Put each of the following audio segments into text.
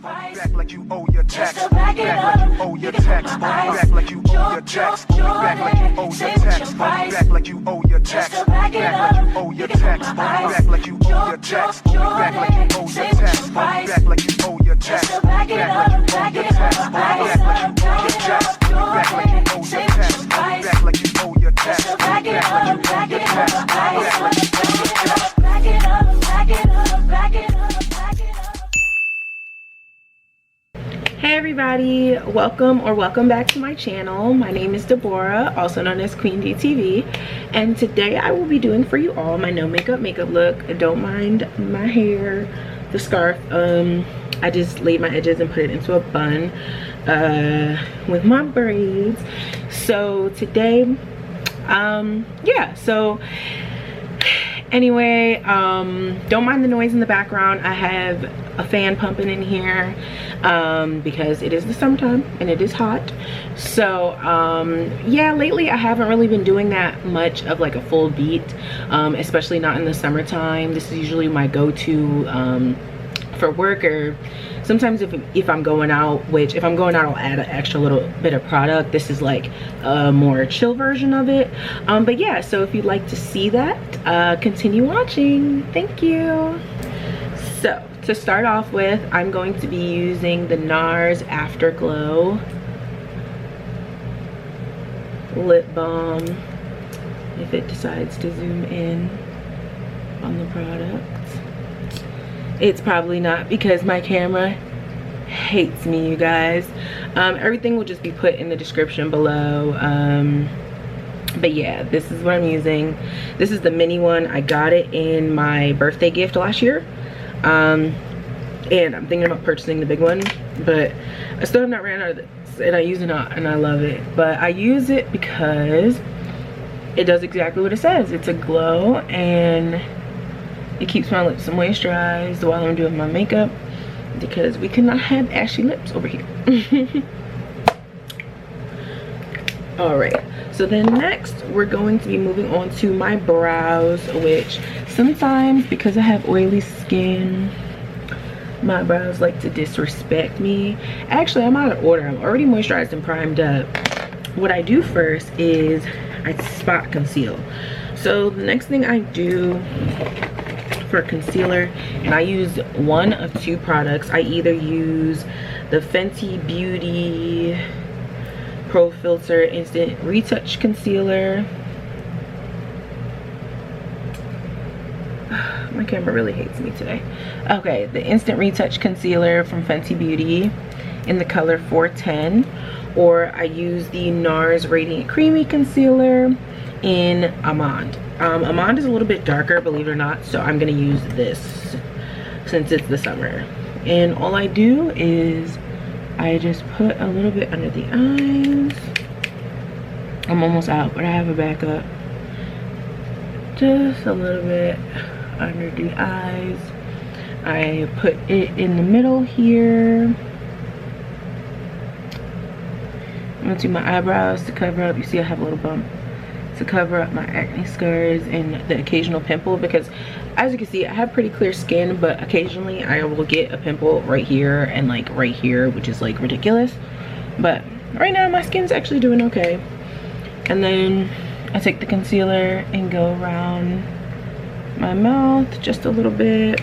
tax. Back like you owe your tax. Back like you owe your tax. Back like you owe your tax. Back like you owe your tax. Back like you owe your tax. Back like you owe your tax. Back like you owe your tax. Back like you owe your tax. Back like you owe your tax. Back like you owe your tax. Back like you owe your tax. Back like you owe your tax. Back like you owe your tax. Back like you owe your tax. Back like you owe your tax. Back it up, back it up, back it up, back it up. Hey everybody, welcome back to my channel. My name is Deborah, also known as Queen DTV, and today I will be doing for you all my no makeup look. Don't mind my hair, the scarf. I just laid my edges and put it into a bun with my braids. So today, anyway, don't mind the noise in the background. I have a fan pumping in here because it is the summertime and it is hot. So yeah, lately I haven't really been doing that much of like a full beat, especially not in the summertime. This is usually my go-to for work, or sometimes if I'm going out, which if I'm going out I'll add an extra little bit of product. This is like a more chill version of it. But yeah, so if you'd like to see that, continue watching. Thank you. So to start off with, I'm going to be using the Nars Afterglow lip balm, if it decides to zoom in on the product. It's probably not, because my camera hates me, you guys. Everything will just be put in the description below. But yeah, this is what I'm using. This is the mini one. I got it in my birthday gift last year. And I'm thinking about purchasing the big one, but I still have not ran out of this, and I use it and I love it. But I use it because it does exactly what it says. It's a glow, and it keeps my lips moisturized while I'm doing my makeup, because we cannot have ashy lips over here. All right, so then next we're going to be moving on to my brows, which sometimes, because I have oily skin, my brows like to disrespect me. Actually, I'm out of order. I'm already moisturized and primed up. What I do first is I spot conceal. So the next thing I do for concealer, and I use one of two products. I either use the Fenty Beauty Pro Filter Instant Retouch Concealer. My camera really hates me today. Okay, the Instant Retouch Concealer from Fenty Beauty in the color 410, or I use the Nars Radiant Creamy Concealer in Amande. Amande is a little bit darker, believe it or not, so I'm gonna use this since it's the summer. And all I do is I just put a little bit under the eyes. I'm almost out, but I have a backup. Just a little bit under the eyes. I put it in the middle here. I'm gonna do my eyebrows to cover up. You see I have a little bump, to cover up my acne scars and the occasional pimple, because as you can see I have pretty clear skin, but occasionally I will get a pimple right here and like right here, which is like ridiculous. But right now my skin's actually doing okay. And then I take the concealer and go around my mouth just a little bit.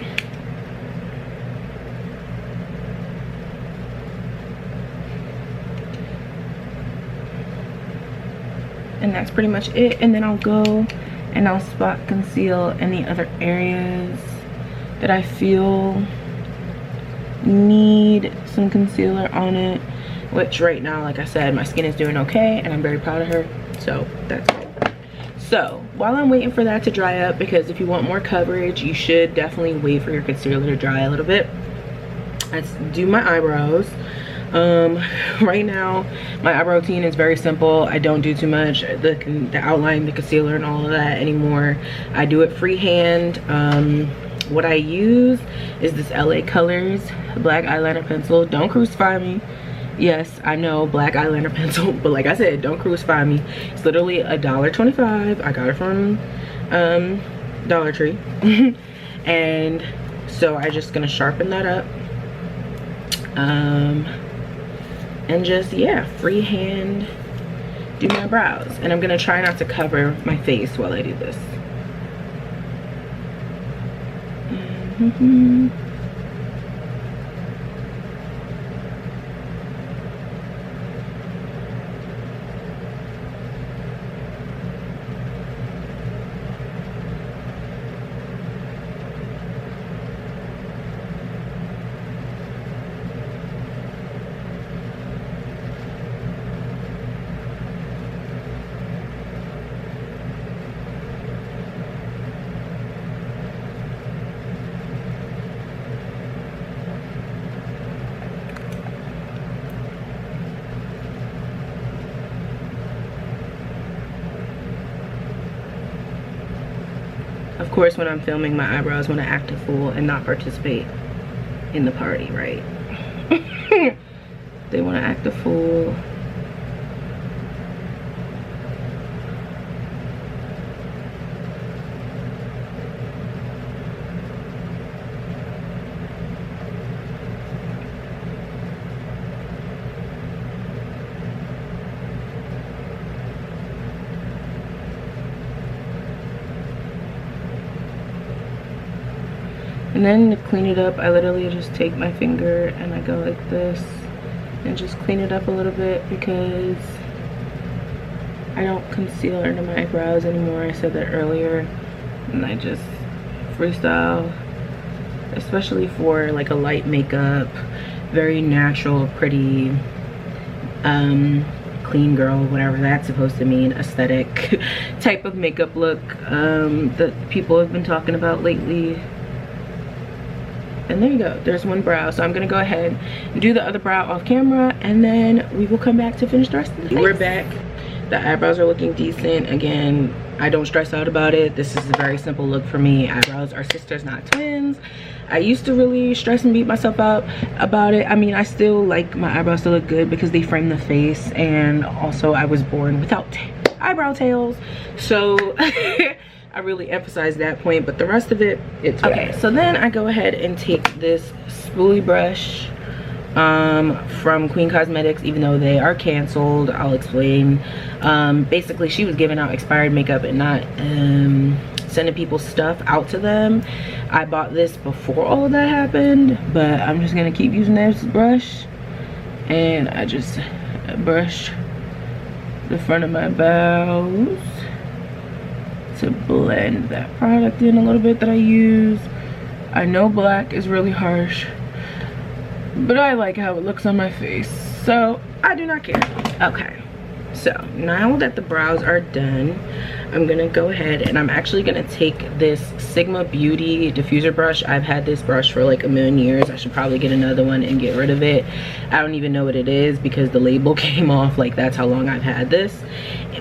And that's pretty much it. And then I'll go and I'll spot conceal any other areas that I feel need some concealer on it, which right now, like I said, my skin is doing okay and I'm very proud of her, so that's good. So while I'm waiting for that to dry up, because if you want more coverage, you should definitely wait for your concealer to dry a little bit. Let's do my eyebrows. Right now my eyebrow routine is very simple. I don't do too much, the outline, the concealer and all of that anymore. I do it freehand. What I use is this LA Colors black eyeliner pencil. Don't crucify me. Yes, I know, black eyeliner pencil, but like I said, don't crucify me. It's literally $1.25. I got it from Dollar Tree. And so I'm just gonna sharpen that up. and just, yeah, freehand do my brows. And I'm gonna try not to cover my face while I do this. Of course, when I'm filming, my eyebrows want to act a fool and not participate in the party, right? They want to act a fool. And then to clean it up, I literally just take my finger and I go like this and just clean it up a little bit, because I don't conceal under my eyebrows anymore. I said that earlier. And I just freestyle, especially for like a light makeup, very natural, pretty, clean girl, whatever that's supposed to mean, aesthetic type of makeup look that people have been talking about lately. And there you go, there's one brow. So I'm gonna go ahead and do the other brow off camera, and then we will come back to finish the rest of the face. We're back. The eyebrows are looking decent. Again, I don't stress out about it. This is a very simple look for me. Eyebrows are sisters, not twins. I used to really stress and beat myself up about it. I mean, I still like my eyebrows to look good because they frame the face, and also I was born without eyebrow tails, so I really emphasize that point, but the rest of it, it's okay. So then I go ahead and take this spoolie brush from Queen Cosmetics, even though they are canceled. I'll explain. Basically, she was giving out expired makeup and not sending people's stuff out to them. I bought this before all of that happened, but I'm just gonna keep using this brush, and I just brush the front of my brows to blend that product in a little bit that I use. I know black is really harsh, but I like how it looks on my face, so I do not care. Okay, so now that the brows are done, I'm gonna go ahead and I'm actually gonna take this Sigma Beauty diffuser brush. I've had this brush for like a million years. I should probably get another one and get rid of it. I don't even know what it is because the label came off. Like, that's how long I've had this.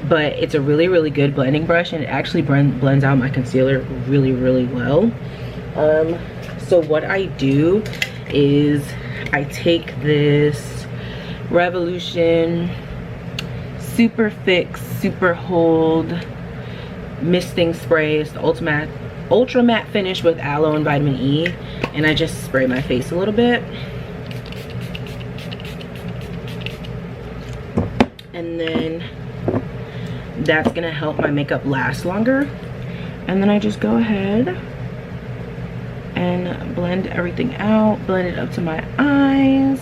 But it's a really, really good blending brush, and it actually blends out my concealer really, really well. So what I do is I take this Revolution Superfix Super Hold misting spray. It's the ultra matte finish with aloe and vitamin E, and I just spray my face a little bit, and then that's gonna help my makeup last longer. And then I just go ahead and blend everything out, blend it up to my eyes,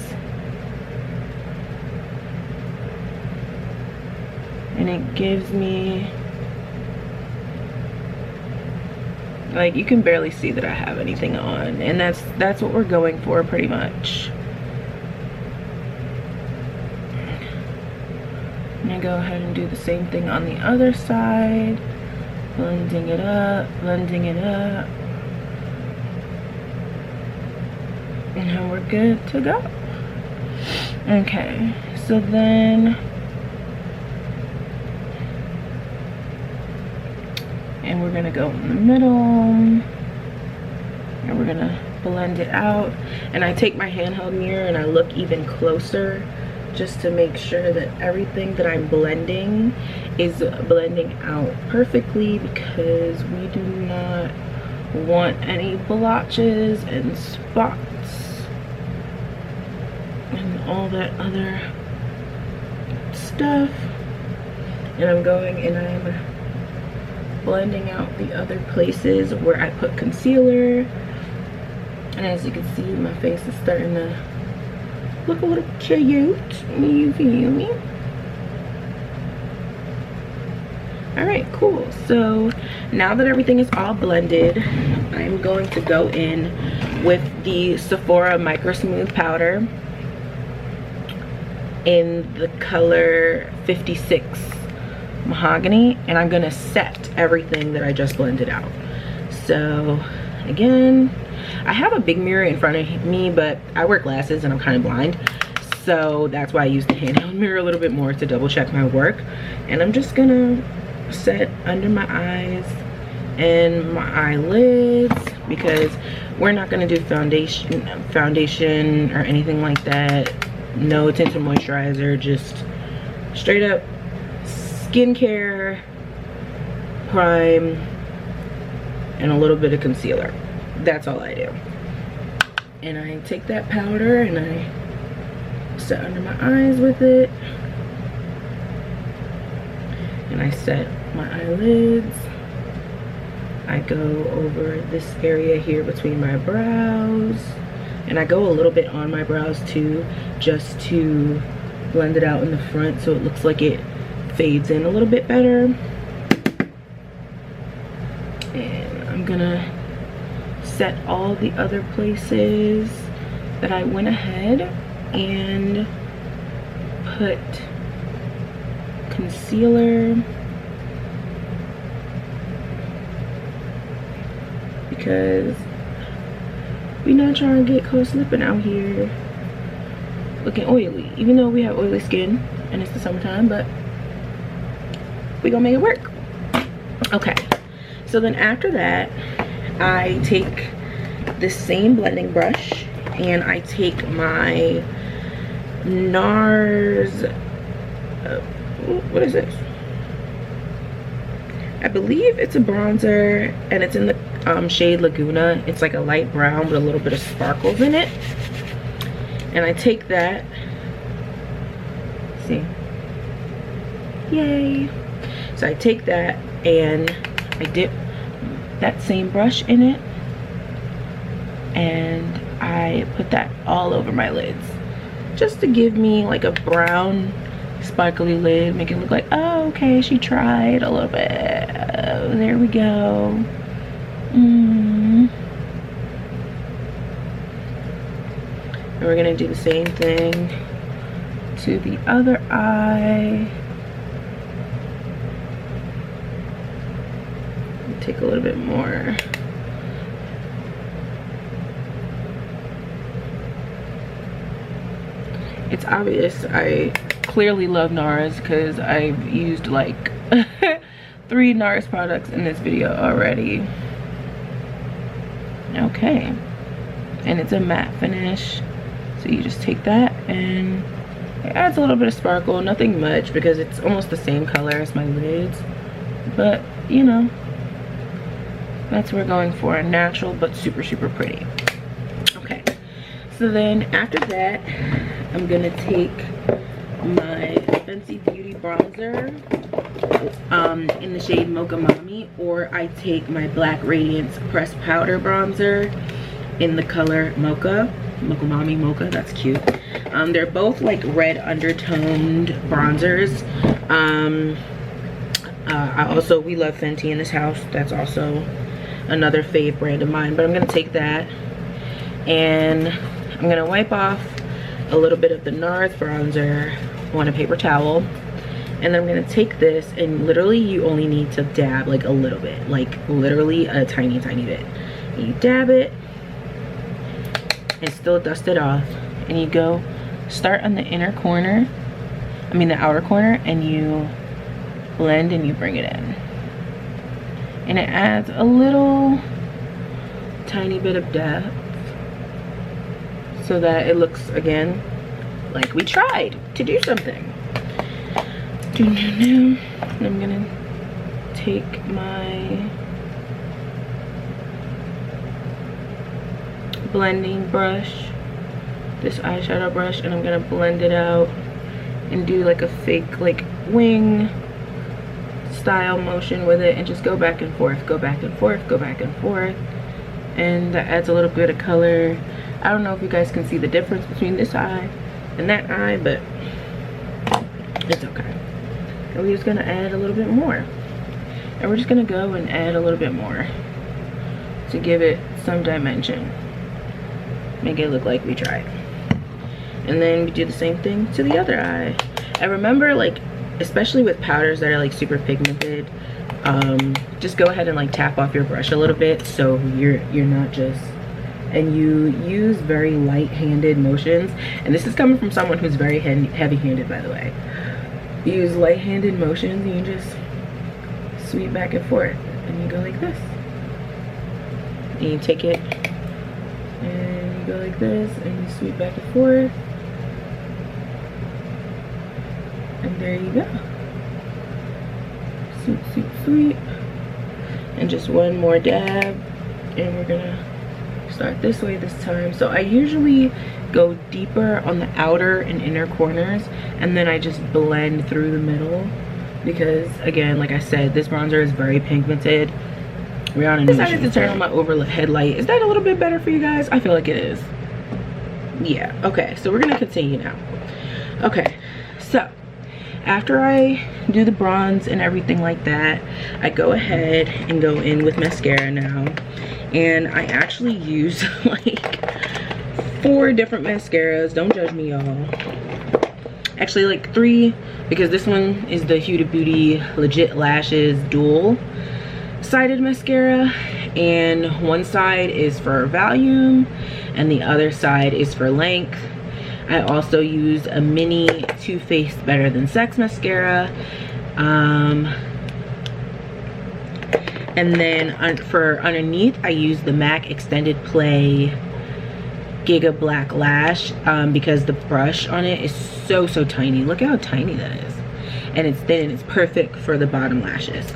and it gives me, like, you can barely see that I have anything on, and that's what we're going for pretty much. I'm gonna go ahead and do the same thing on the other side, blending it up, blending it up, and now we're good to go. Okay, so then and we're gonna go in the middle, and we're gonna blend it out. And I take my handheld mirror and I look even closer just to make sure that everything that I'm blending is blending out perfectly, because we do not want any blotches and spots. and all that other stuff. And I'm going and I'm blending out the other places where I put concealer. And as you can see, my face is starting to look a little cute. You feel me? Alright, cool. So now that everything is all blended, I'm going to go in with the Sephora Microsmooth powder in the color 56 Mahogany, and I'm gonna set everything that I just blended out. So again, I have a big mirror in front of me, but I wear glasses and I'm kind of blind, so that's why I use the handheld mirror a little bit more to double check my work. And I'm just gonna set under my eyes and my eyelids, because we're not gonna do foundation or anything like that. No tinted moisturizer, just straight up skincare, prime, and a little bit of concealer. That's all I do. And I take that powder and I set under my eyes with it, and I set my eyelids. I go over this area here between my brows, and I go a little bit on my brows too, just to blend it out in the front so it looks like it fades in a little bit better. And I'm gonna set all the other places that I went ahead and put concealer, because we're not trying to get cold slipping out here looking oily, even though we have oily skin and it's the summertime, but we gonna make it work. Okay, so then after that, I take this same blending brush and I take my Nars, what is this? I believe it's a bronzer, and it's in the shade Laguna. It's like a light brown with a little bit of sparkles in it. And I take that, see, yay. So I take that and I dip that same brush in it, and I put that all over my lids, just to give me like a brown sparkly lid, make it look like, oh, okay, she tried a little bit. There we go. And we're gonna do the same thing to the other eye. Take a little bit more. It's obvious I clearly love Nars because I've used like 3 Nars products in this video already. Okay, and it's a matte finish, so you just take that and it adds a little bit of sparkle, nothing much because it's almost the same color as my lids, but you know, that's what we're going for, a natural but super pretty. Okay, so then after that, I'm gonna take my Fenty Beauty bronzer in the shade Mocha Mami, or I take my Black Radiance pressed powder bronzer in the color Mocha Mami Mocha. That's cute. They're both like red undertoned bronzers. We love Fenty in this house. That's also another fave brand of mine, but I'm gonna take that and I'm gonna wipe off a little bit of the Nars bronzer on a paper towel, and then I'm gonna take this, and literally you only need to dab like a little bit, like literally a tiny bit, and you dab it and still dust it off, and you go start on the inner corner, the outer corner, and you blend and you bring it in, and it adds a little tiny bit of depth so that it looks again like we tried to do something. And I'm gonna take my blending brush this eyeshadow brush and I'm gonna blend it out and do like a fake like wing style motion with it and just go back and forth, go back and forth, go back and forth. And that adds a little bit of color. I don't know if you guys can see the difference between this eye and that eye, but it's okay. And we're just gonna add a little bit more. And we're just gonna go and add a little bit more to give it some dimension. Make it look like we tried. And then we do the same thing to the other eye. And remember, like, especially with powders that are like super pigmented, just go ahead and like tap off your brush a little bit so you're not just, and you use very light-handed motions. And this is coming from someone who's very heavy-handed, by the way. You use light-handed motions and you just sweep back and forth, and you go like this. And you take it and you go like this and you sweep back and forth. And there you go. Sweep, sweep, sweep. And just one more dab. And we're gonna start this way this time. So I usually go deeper on the outer and inner corners, and then I just blend through the middle. Because again, like I said, this bronzer is very pigmented. I decided to turn on my overhead light. Is that a little bit better for you guys? I feel like it is. Yeah, okay, so we're gonna continue now. Okay, so after I do the bronze and everything like that, I go ahead and go in with mascara now. And I actually use like 4 different mascaras. Don't judge me, y'all. Actually like 3, because this one is the Huda Beauty Legit Lashes Dual Sided Mascara, and one side is for volume and the other side is for length. I also use a mini Too Faced Better Than Sex mascara, and then for underneath I use the MAC Extended Play Gigablack Lash, because the brush on it is so tiny. Look how tiny that is, and it's thin and it's perfect for the bottom lashes.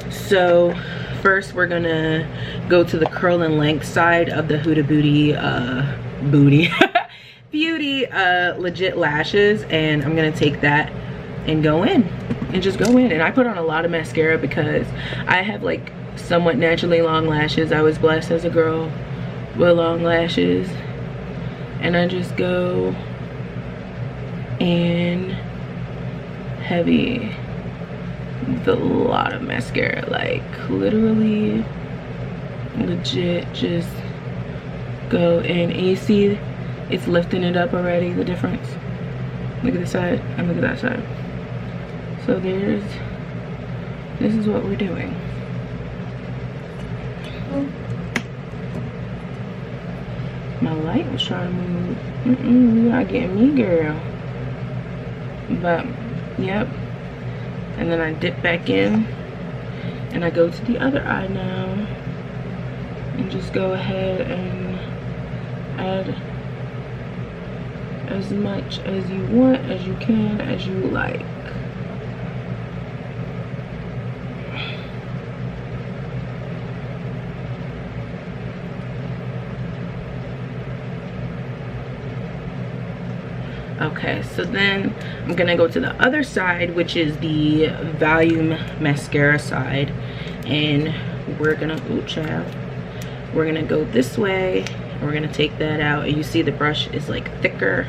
So first we're gonna go to the curl and length side of the Huda Beauty Beauty Legit Lashes, and I'm gonna take that and go in and just go in. And I put on a lot of mascara because I have like somewhat naturally long lashes. I was blessed as a girl with long lashes, and I just go in heavy with a lot of mascara, like literally legit just go in. And you see it's lifting it up already, the difference. Look at this side and look at that side. So this is what we're doing. My light was trying to move. You're not getting me, girl. But yep. And then I dip back in and I go to the other eye now and just go ahead and add as much as you want, as you can, as you like. Okay, so then I'm gonna go to the other side, which is the volume mascara side, and we're gonna, ooh child, we're gonna go this way and we're gonna take that out. And you see the brush is like thicker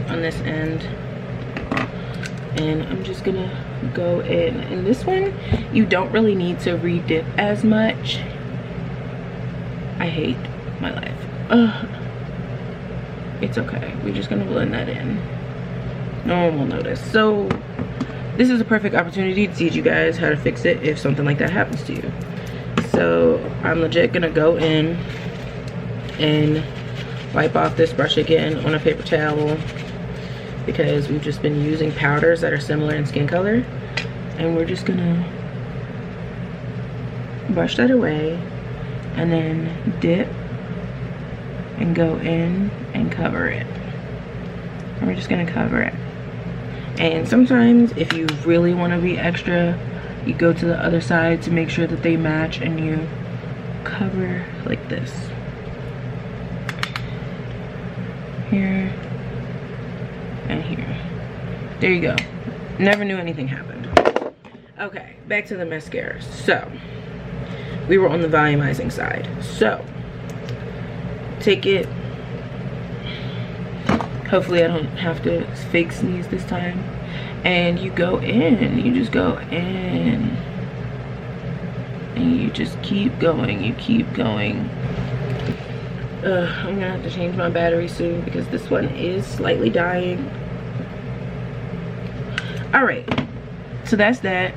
on this end, and I'm just gonna go in. And this one you don't really need to re-dip as much. I hate my life. Ugh. It's okay, we're just gonna blend that in. No one will notice. So this is a perfect opportunity to teach you guys how to fix it if something like that happens to you. So I'm legit gonna go in and wipe off this brush again on a paper towel, because we've just been using powders that are similar in skin color, and we're just gonna brush that away and then dip and go in and cover it. And we're just gonna cover it. And sometimes if you really want to be extra, you go to the other side to make sure that they match, and you cover like this. here, and here. There you go. Never knew anything happened. Okay, back to the mascara. So, we were on the volumizing side. So, take it. Hopefully I don't have to fake sneeze this time. And you go in. You just go in. And you just keep going. You keep going. I'm gonna have to change my battery soon because this one is slightly dying. Alright, so that's that,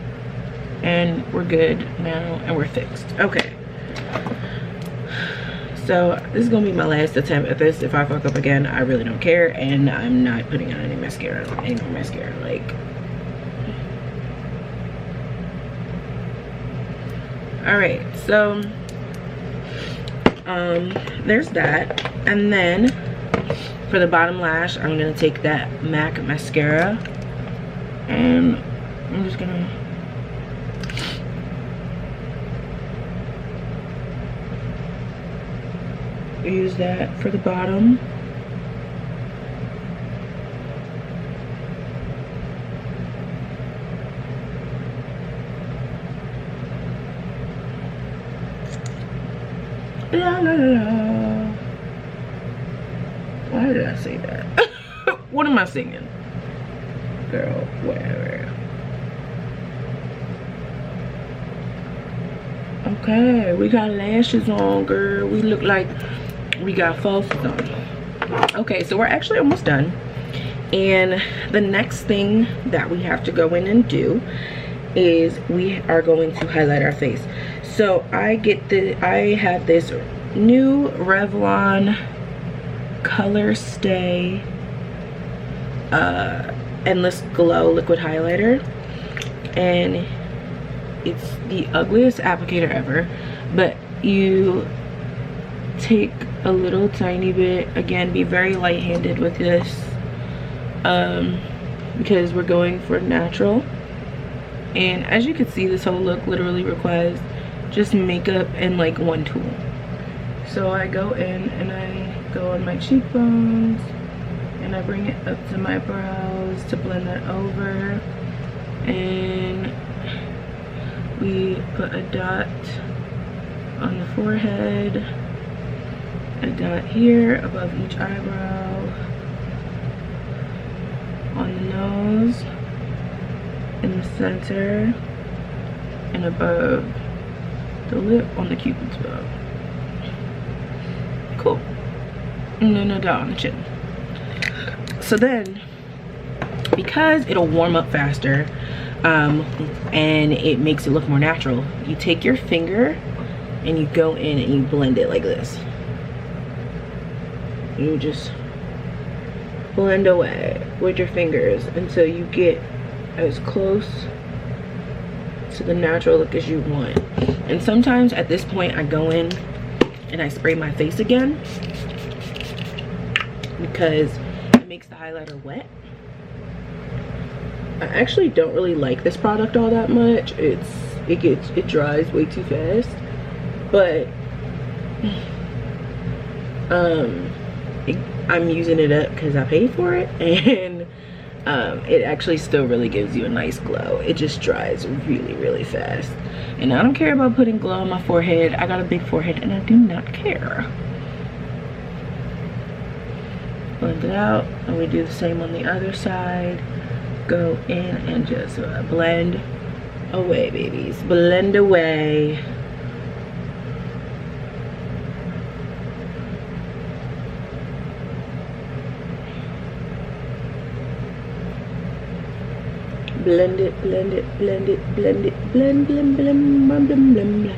and we're good now, and we're fixed. Okay, so this is gonna be my last attempt at this. If I fuck up again, I really don't care, and I'm not putting on any mascara, like. Alright, so there's that. And then for the bottom lash, I'm gonna take that MAC mascara, and I'm just gonna use that for the bottom. La, la, la, la. Why did I say that? What am I singing? Girl, whatever. Okay, we got lashes on, girl. We look like we got falsies on. Okay, so we're actually almost done. And the next thing that we have to go in and do is we are going to highlight our face. So I have this new Revlon Colorstay Endless Glow liquid highlighter, and it's the ugliest applicator ever, but you take a little tiny bit. Again, be very light-handed with this because we're going for natural. And as you can see, this whole look literally requires just makeup and like one tool. So I go in and I go on my cheekbones and I bring it up to my brows to blend that over, and we put a dot on the forehead, a dot here above each eyebrow, on the nose, in the center, and above the lip on the cupid's bow. Cool. And then a dot on the chin. So then, because it'll warm up faster and it makes it look more natural, you take your finger and you go in and you blend it like this. You just blend away with your fingers until you get as close to the natural look as you want. And sometimes at this point I go in and I spray my face again because it makes the highlighter wet. I actually don't really like this product all that much. It dries way too fast, but I'm using it up because I paid for it, and it actually still really gives you a nice glow. It just dries really fast, and I don't care about putting glow on my forehead. I got a big forehead and I do not care. Blend it out, and we do the same on the other side. Go in and just blend away, babies. Blend away. Blend it, blend it, blend it, blend it, blend, blend, blend, blend, blend, blend, blend.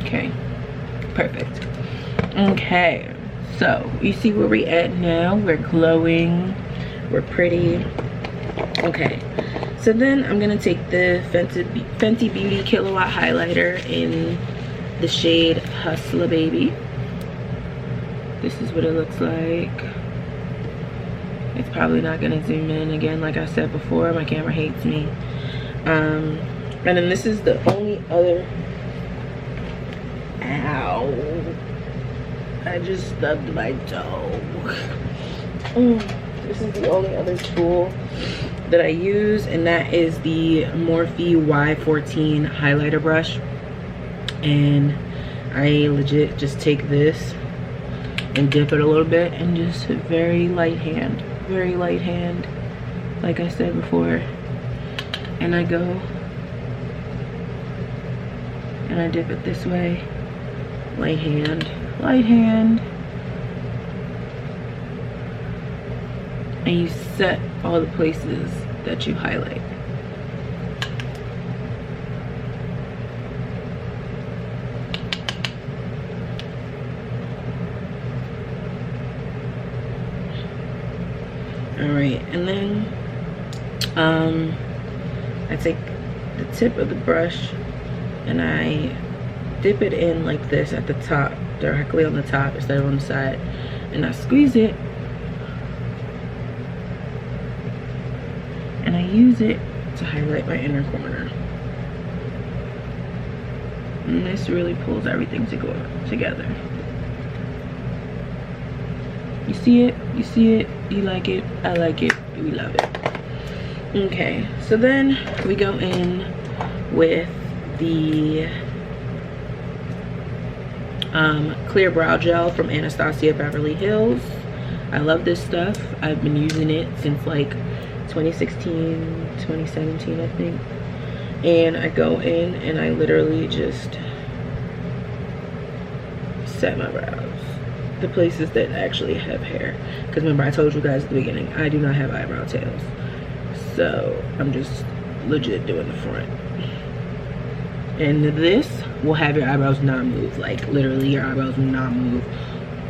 Okay, perfect. Okay, so you see where we at now. We're glowing, we're pretty. Okay, so then I'm gonna take the Fenty Beauty Killawatt highlighter in the shade Hustla, baby. This is what it looks like. It's probably not gonna zoom in again, like I said before, my camera hates me. And then this is the only other Ow. I just stubbed my toe. This is the only other tool that I use, and that is the Morphe Y14 highlighter brush. And I legit just take this and dip it a little bit and just very light hand, like I said before. And I go and I dip it this way, light hand, and you set all the places that you highlight. All right, and then I take the tip of the brush and I dip it in like this at the top, directly on the top instead of on the side, and I squeeze it and I use it to highlight my inner corner. And this really pulls everything together. You see it? You see it? You like it? I like it. We love it. Okay, so then we go in with the clear brow gel from Anastasia Beverly Hills. I love this stuff. I've been using it since like 2016, 2017, I think. And I go in and I literally just set my brows, the places that actually have hair, because remember I told you guys at the beginning I do not have eyebrow tails, so I'm just legit doing the front. And this will have your eyebrows not move, like literally your eyebrows will not move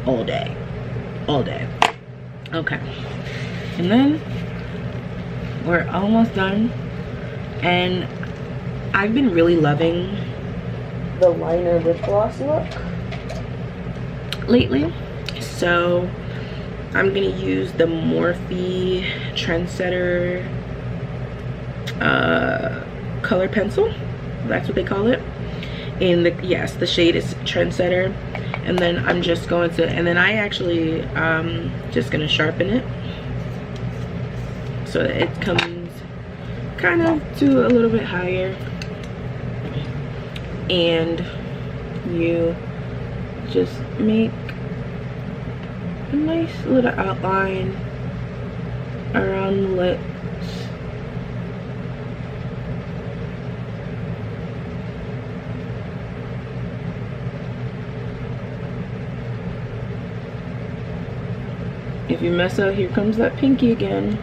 all day. Okay, and then we're almost done, and I've been really loving the liner lip gloss look lately, so I'm gonna use the Morphe Trendsetter color pencil, that's what they call it, and the shade is Trendsetter. And then I'm just going to, and then I actually just gonna sharpen it so that it comes kind of to a little bit higher, and you just make a nice little outline around the lips. If you mess up, here comes that pinky again.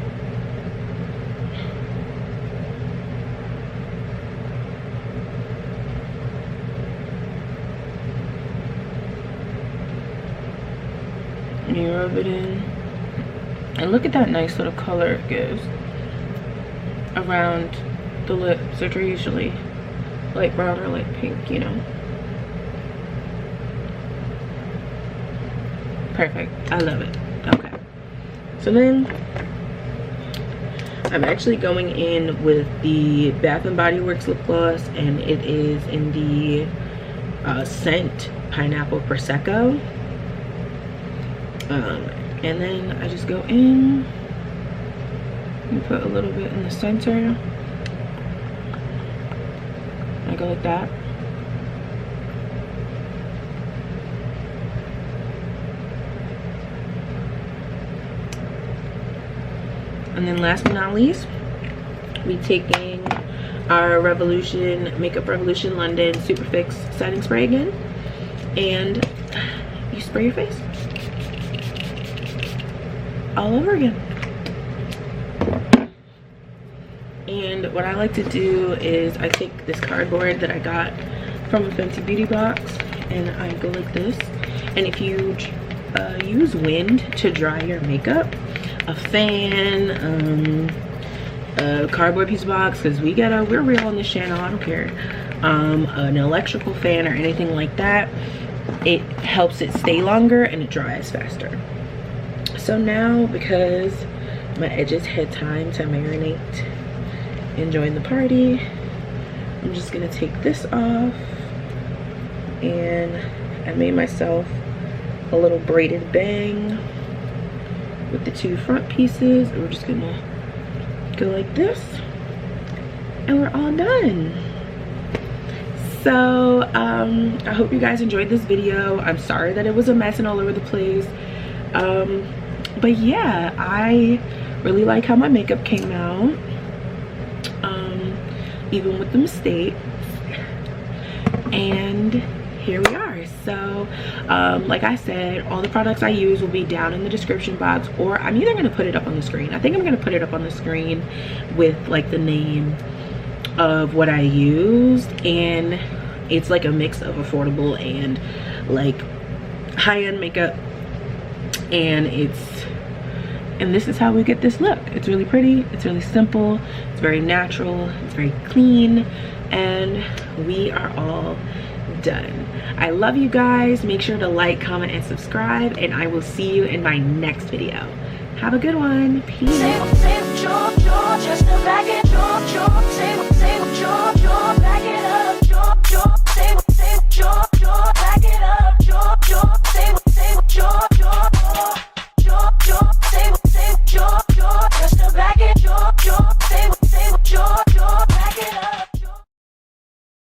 And you rub it in. And look at that nice little color it gives around the lips, which are usually light brown or light pink, you know. Perfect. I love it. Okay. So then I'm actually going in with the Bath & Body Works lip gloss, and it is in the scent Pineapple Prosecco. And then I just go in and put a little bit in the center. I go like that. And then last but not least, we taking our Makeup Revolution London Superfix setting spray again, and you spray your face all over again. And what I like to do is I take this cardboard that I got from a Fenty beauty box, and I go like this. And if you use wind to dry your makeup, a fan, a cardboard piece box, because we're real on this channel, I don't care, an electrical fan or anything like that, it helps it stay longer and it dries faster. So now, because my edges had time to marinate and join the party, I'm just gonna take this off And I made myself a little braided bang with the 2 front pieces. We're just gonna go like this and we're all done. So I hope you guys enjoyed this video. I'm sorry that it was a mess and all over the place, but yeah, I really like how my makeup came out, even with the mistakes. And here we are. So like I said, all the products I use will be down in the description box, or I'm either gonna put it up on the screen. I think I'm gonna put it up on the screen with like the name of what I used, and it's like a mix of affordable and like high-end makeup, and this is how we get this look. It's really pretty, it's really simple, it's very natural, it's very clean, and we are all done. I love you guys. Make sure to like, comment, and subscribe, and I will see you in my next video. Have a good one. Peace.